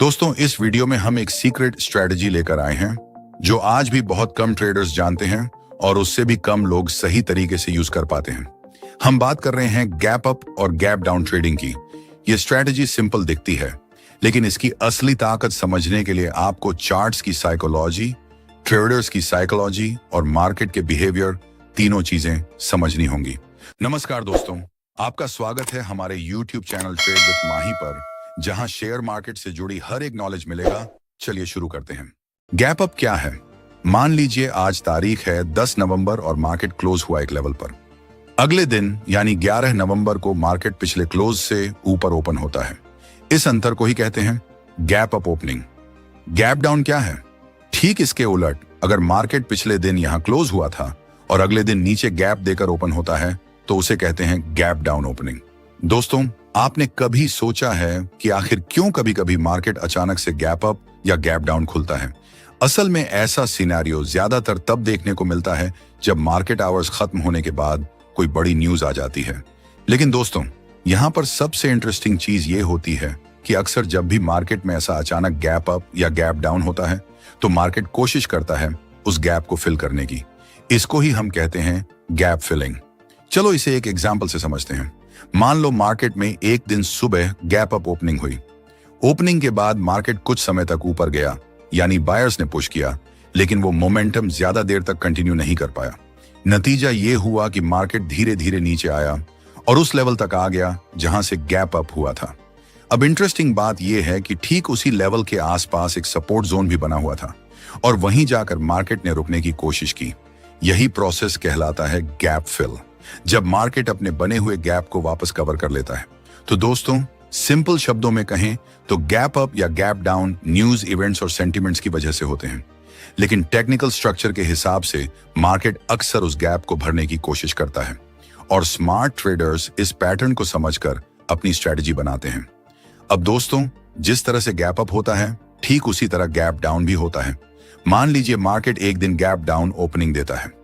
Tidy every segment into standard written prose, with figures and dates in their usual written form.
दोस्तों, इस वीडियो में हम एक सीक्रेट स्ट्रेटजी लेकर आए हैं जो आज भी बहुत कम ट्रेडर्स जानते हैं और उससे भी कम लोग सही तरीके से यूज कर पाते हैं। हम बात कर रहे हैं गैप अप और गैप डाउन ट्रेडिंग की। यह स्ट्रेटजी सिंपल दिखती है, लेकिन इसकी असली ताकत समझने के लिए आपको चार्ट्स की साइकोलॉजी, ट्रेडर्स की साइकोलॉजी और मार्केट के बिहेवियर, तीनों चीजें समझनी होंगी। नमस्कार दोस्तों, आपका स्वागत है हमारे YouTube चैनल ट्रेड विद माही पर, जहां शेयर मार्केट से जुड़ी हर एक नॉलेज मिलेगा। चलिए शुरू करते हैं। गैप अप क्या है? मान लीजिए आज तारीख है 10 नवंबर और मार्केट क्लोज हुआ एक लेवल पर। अगले दिन यानी 11 नवंबर को मार्केट पिछले क्लोज से ऊपर ओपन होता है। इस अंतर को ही कहते हैं gap up opening. Gap down क्या है? ठीक इसके उलट, अगर मार्केट पिछले दिन यहां क्लोज हुआ था और अगले दिन नीचे गैप देकर ओपन होता है तो उसे कहते हैं गैप डाउन ओपनिंग। दोस्तों, आपने कभी सोचा है कि आखिर क्यों कभी कभी मार्केट अचानक से गैप अप या गैप डाउन खुलता है? असल में ऐसा सिनेरियो ज्यादातर तब देखने को मिलता है जब मार्केट आवर्स खत्म होने के बाद कोई बड़ी न्यूज आ जाती है। लेकिन दोस्तों, यहाँ पर सबसे इंटरेस्टिंग चीज ये होती है कि अक्सर जब भी मार्केट में ऐसा अचानक गैप अप या गैप डाउन होता है तो मार्केट कोशिश करता है उस गैप को फिल करने की। इसको ही हम कहते हैं गैप फिलिंग। चलो इसे एक एग्जाम्पल से समझते हैं। मान लो मार्केट में एक दिन सुबह गैप अप ओपनिंग हुई। ओपनिंग के बाद मार्केट कुछ समय तक ऊपर गया, यानी बायर्स ने पुश किया, लेकिन वो मोमेंटम ज्यादा देर तक कंटिन्यू नहीं कर पाया। नतीजा ये हुआ कि मार्केट धीरे धीरे नीचे आया और उस लेवल तक आ गया जहां से गैप अप हुआ था। अब इंटरेस्टिंग बात यह है कि ठीक उसी लेवल के आसपास एक सपोर्ट जोन भी बना हुआ था और वहीं जाकर मार्केट ने रुकने की कोशिश की। यही प्रोसेस कहलाता है गैप फिल, जब मार्केट अपने बने हुए गैप को वापस कवर कर लेता है। तो दोस्तों, सिंपल शब्दों में कहें तो गैप अप या गैप डाउन न्यूज, इवेंट्स और सेंटिमेंट्स की वजह से होते हैं, लेकिन टेक्निकल स्ट्रक्चर के हिसाब से मार्केट अक्सर उस गैप को भरने की कोशिश करता है और स्मार्ट ट्रेडर्स इस पैटर्न को समझकर अपनी स्ट्रेटजी बनाते हैं। अब दोस्तों, जिस तरह से गैप अप होता है ठीक उसी तरह गैप डाउन भी होता है। मान लीजिए मार्केट एक दिन गैप डाउन ओपनिंग देता है।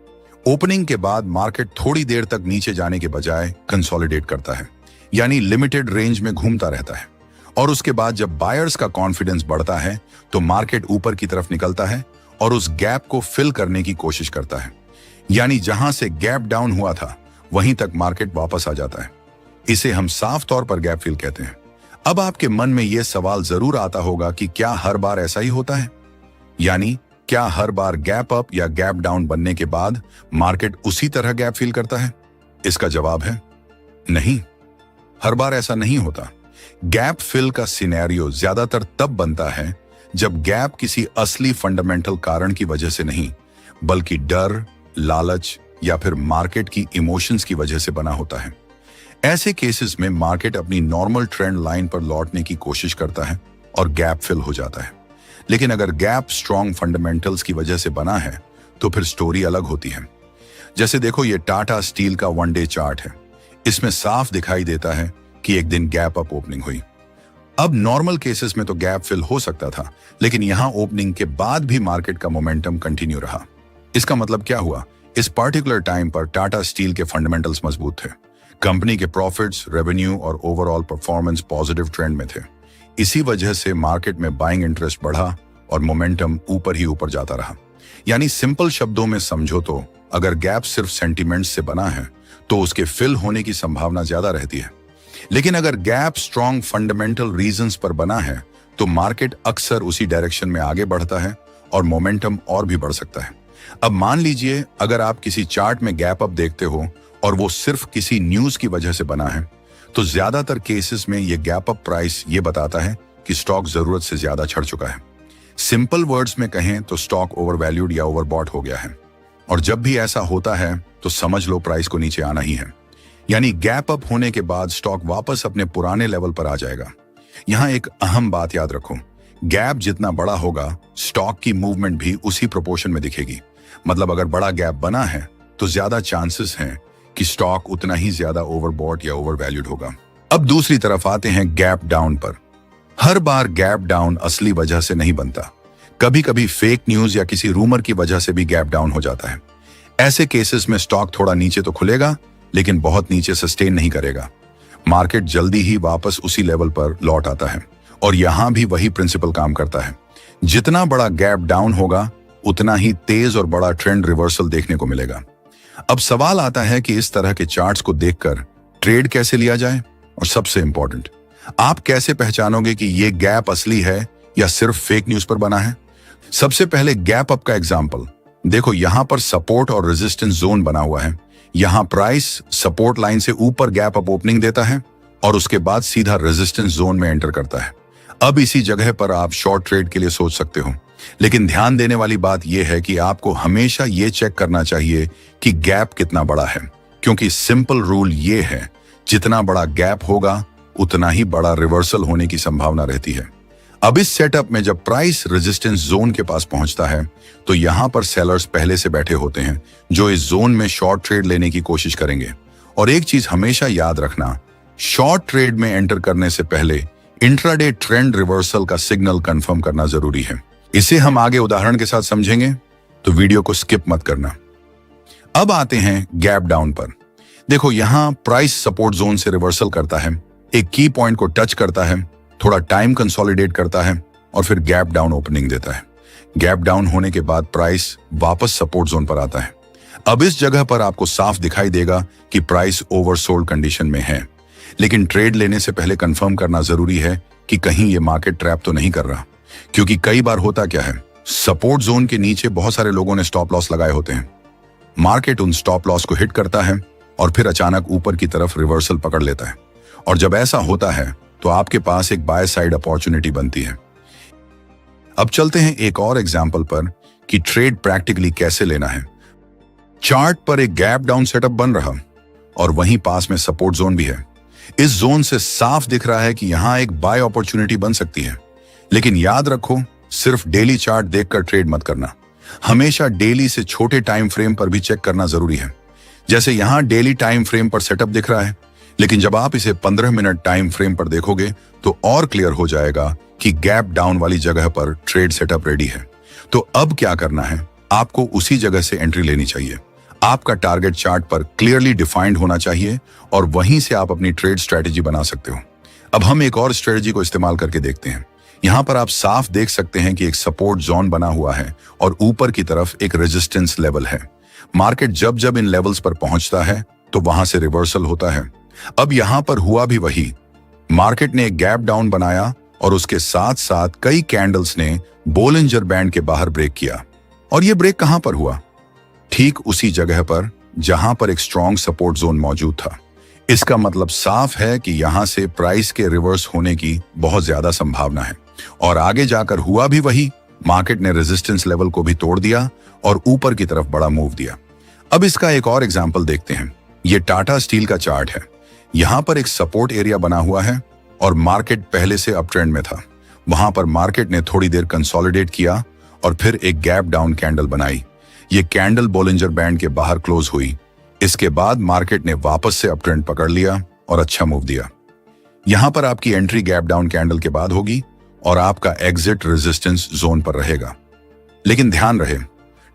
ओपनिंग के बाद मार्केट थोड़ी देर तक नीचे जाने के बजाय कंसोलिडेट करता है, यानी लिमिटेड रेंज में घूमता रहता है। और उसके बाद जब बायर्स का कॉन्फिडेंस बढ़ता है तो मार्केट ऊपर की तरफ निकलता है और उस गैप को फिल करने की कोशिश करता है, यानी जहां से गैप डाउन हुआ था वहीं तक मार्केट वापस आ जाता है। इसे हम साफ तौर पर गैप फिल कहते हैं। अब आपके मन में यह सवाल जरूर आता होगा कि क्या हर बार ऐसा ही होता है, यानी क्या हर बार गैप अप या गैप डाउन बनने के बाद मार्केट उसी तरह गैप फिल करता है? इसका जवाब है नहीं, हर बार ऐसा नहीं होता। गैप फिल का सिनेरियो ज्यादातर तब बनता है जब गैप किसी असली फंडामेंटल कारण की वजह से नहीं, बल्कि डर, लालच या फिर मार्केट की इमोशंस की वजह से बना होता है। ऐसे केसेस में मार्केट अपनी नॉर्मल ट्रेंड लाइन पर लौटने की कोशिश करता है और गैप फिल हो जाता है। लेकिन अगर गैप स्ट्रॉन्ग फंडामेंटल्स की वजह से बना है तो फिर स्टोरी अलग होती है। जैसे देखो, ये टाटा स्टील का 1 डे चार्ट है। इसमें साफ दिखाई देता है कि एक दिन गैप अप ओपनिंग हुई। अब नॉर्मल केसेस में तो गैप फिल हो सकता था, लेकिन यहां ओपनिंग के बाद भी मार्केट का मोमेंटम कंटिन्यू रहा। इसका मतलब क्या हुआ? इस पर्टिकुलर टाइम पर टाटा स्टील के फंडामेंटल्स मजबूत थे। कंपनी के प्रॉफिट्स, रेवेन्यू और ओवरऑल परफॉर्मेंस पॉजिटिव ट्रेंड में थे। इसी वजह से मार्केट में बाइंग इंटरेस्ट बढ़ा और मोमेंटम ऊपर ही ऊपर जाता रहा। यानी सिंपल शब्दों में समझो तो अगर गैप सिर्फ सेंटिमेंट्स से बना है तो उसके फिल होने की संभावना ज्यादा रहती है, लेकिन अगर गैप स्ट्रॉन्ग फंडामेंटल रीजंस पर बना है तो मार्केट अक्सर उसी डायरेक्शन में आगे बढ़ता है और मोमेंटम और भी बढ़ सकता है। अब मान लीजिए अगर आप किसी चार्ट में गैप अप देखते हो और वो सिर्फ किसी न्यूज की वजह से बना है, तो ज्यादातर केसेस में ये गैप अप प्राइस ये बताता है कि स्टॉक जरूरत से ज्यादा चढ़ चुका है। सिंपल वर्ड्स में कहें तो स्टॉक ओवरवैल्यूड या ओवरबॉट हो गया है। और जब भी ऐसा होता है तो समझ लो प्राइस को नीचे आना ही है, यानी गैप अप होने के बाद स्टॉक वापस अपने पुराने लेवल पर आ जाएगा। यहां एक अहम बात याद रखो, गैप जितना बड़ा होगा स्टॉक की मूवमेंट भी उसी प्रोपोर्शन में दिखेगी। मतलब अगर बड़ा गैप बना है तो ज्यादा चांसेस हैं कि स्टॉक उतना ही ज्यादा ओवरबॉट या ओवरवैल्यूड होगा। अब दूसरी तरफ आते हैं गैप डाउन पर। हर बार गैप डाउन असली वजह से नहीं बनता, कभी कभी फेक न्यूज या किसी रूमर की वजह से भी गैप डाउन हो जाता है। ऐसे केसेस में स्टॉक थोड़ा नीचे तो खुलेगा, लेकिन बहुत नीचे सस्टेन नहीं करेगा। मार्केट जल्दी ही वापस उसी लेवल पर लौट आता है और यहां भी वही प्रिंसिपल काम करता है। जितना बड़ा गैप डाउन होगा उतना ही तेज और बड़ा ट्रेंड रिवर्सल देखने को मिलेगा। अब सवाल आता है कि इस तरह के चार्ट्स को देखकर ट्रेड कैसे लिया जाए, और सबसे इंपॉर्टेंट, आप कैसे पहचानोगे कि ये गैप असली है या सिर्फ फेक न्यूज पर बना है। सबसे पहले गैप अप का एग्जांपल देखो। यहां पर सपोर्ट और रेजिस्टेंस जोन बना हुआ है। यहां प्राइस सपोर्ट लाइन से ऊपर गैप अप ओपनिंग देता है और उसके बाद सीधा रेजिस्टेंस जोन में एंटर करता है। अब इसी जगह पर आप शॉर्ट ट्रेड के लिए सोच सकते हो, लेकिन ध्यान देने वाली बात यह है कि आपको हमेशा यह चेक करना चाहिए कि गैप कितना बड़ा है, क्योंकि सिंपल रूल ये है, जितना बड़ा गैप होगा उतना ही बड़ा रिवर्सल होने की संभावना रहती है। अब इस सेटअप में जब प्राइस रेजिस्टेंस जोन के पास पहुंचता है तो यहां पर सेलर्स पहले से बैठे होते हैं जो इस जोन में शॉर्ट ट्रेड लेने की कोशिश करेंगे। और एक चीज हमेशा याद रखना, शॉर्ट ट्रेड में एंटर करने से पहले इंट्राडे ट्रेंड रिवर्सल का सिग्नल कंफर्म करना जरूरी है। इसे हम आगे उदाहरण के साथ समझेंगे, तो वीडियो को स्किप मत करना। अब आते हैं गैप डाउन पर। देखो, यहां प्राइस सपोर्ट जोन से रिवर्सल करता है, एक की पॉइंट को टच करता है, थोड़ा टाइम कंसोलिडेट करता है और फिर गैप डाउन ओपनिंग देता है। गैप डाउन होने के बाद प्राइस वापस सपोर्ट जोन पर आता है। अब इस जगह पर आपको साफ दिखाई देगा कि प्राइस ओवरसोल्ड कंडीशन में है, लेकिन ट्रेड लेने से पहले कंफर्म करना जरूरी है कि कहीं ये मार्केट ट्रैप तो नहीं कर रहा, क्योंकि कई बार होता क्या है, सपोर्ट जोन के नीचे बहुत सारे लोगों ने स्टॉप लॉस लगाए होते हैं। मार्केट उन स्टॉप लॉस को हिट करता है और फिर अचानक ऊपर की तरफ रिवर्सल पकड़ लेता है। और जब ऐसा होता है तो आपके पास एक बाय साइड अपॉर्चुनिटी बनती है। अब चलते हैं एक और एग्जांपल पर कि ट्रेड प्रैक्टिकली कैसे लेना है। चार्ट पर एक गैप डाउन सेटअप बन रहा और वहीं पास में सपोर्ट जोन भी है। इस जोन से साफ दिख रहा है कि यहां एक बाय अपॉर्चुनिटी बन सकती है, लेकिन याद रखो, सिर्फ डेली चार्ट देखकर ट्रेड मत करना। हमेशा डेली से छोटे टाइम फ्रेम पर भी चेक करना जरूरी है। जैसे यहां डेली टाइम फ्रेम पर सेटअप दिख रहा है, लेकिन जब आप इसे 15 मिनट टाइम फ्रेम पर देखोगे तो और क्लियर हो जाएगा कि गैप डाउन वाली जगह पर ट्रेड सेटअप रेडी है। तो अब क्या करना है, आपको उसी जगह से एंट्री लेनी चाहिए। आपका टारगेट चार्ट पर क्लियरली डिफाइंड होना चाहिए और वहीं से आप अपनी ट्रेड स्ट्रेटेजी बना सकते हो। अब हम एक और स्ट्रेटेजी को इस्तेमाल करके देखते हैं। यहां पर आप साफ देख सकते हैं कि एक सपोर्ट जोन बना हुआ है और ऊपर की तरफ एक रेजिस्टेंस लेवल है। मार्केट जब जब इन लेवल्स पर पहुंचता है तो वहां से रिवर्सल होता है। अब यहां पर हुआ भी वही। मार्केट ने एक गैप डाउन बनाया और उसके साथ साथ कई कैंडल्स ने बोलिंजर बैंड के बाहर ब्रेक किया। और यह ब्रेक कहां पर हुआ? ठीक उसी जगह पर जहां पर एक स्ट्रॉन्ग सपोर्ट जोन मौजूद था। इसका मतलब साफ है कि यहां से प्राइस के रिवर्स होने की बहुत ज्यादा संभावना है। और आगे जाकर हुआ भी वही। मार्केट ने रेजिस्टेंस लेवल को भी तोड़ दिया और ऊपर की तरफ बड़ा मूव दिया। अब इसका एक और एग्जांपल देखते हैं। यह टाटा स्टील का चार्ट है। यहां पर एक सपोर्ट एरिया बना हुआ है और मार्केट पहले से अप ट्रेंड में था। वहां पर मार्केट ने थोड़ी देर कंसोलिडेट किया और फिर एक गैप डाउन कैंडल बनाई। ये कैंडल बोलिंजर बैंड के बाहर क्लोज हुई। इसके बाद मार्केट ने वापस से अप ट्रेंड पकड़ लिया और अच्छा मूव दिया। यहां पर आपकी एंट्री गैप डाउन कैंडल के बाद होगी और आपका एग्जिट रेजिस्टेंस जोन पर रहेगा। लेकिन ध्यान रहे,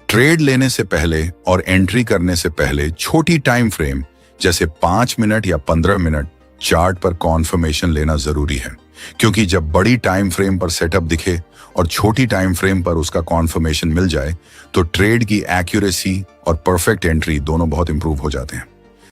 ट्रेड लेने से पहले और एंट्री करने से पहले छोटी टाइम फ्रेम जैसे 5 मिनट या 15 मिनट चार्ट पर कॉन्फर्मेशन लेना जरूरी है, क्योंकि जब बड़ी टाइम फ्रेम पर सेटअप दिखे और छोटी टाइम फ्रेम पर उसका कॉन्फर्मेशन मिल जाए तो ट्रेड की एक्यूरेसी और परफेक्ट एंट्री दोनों बहुत इंप्रूव हो जाते हैं।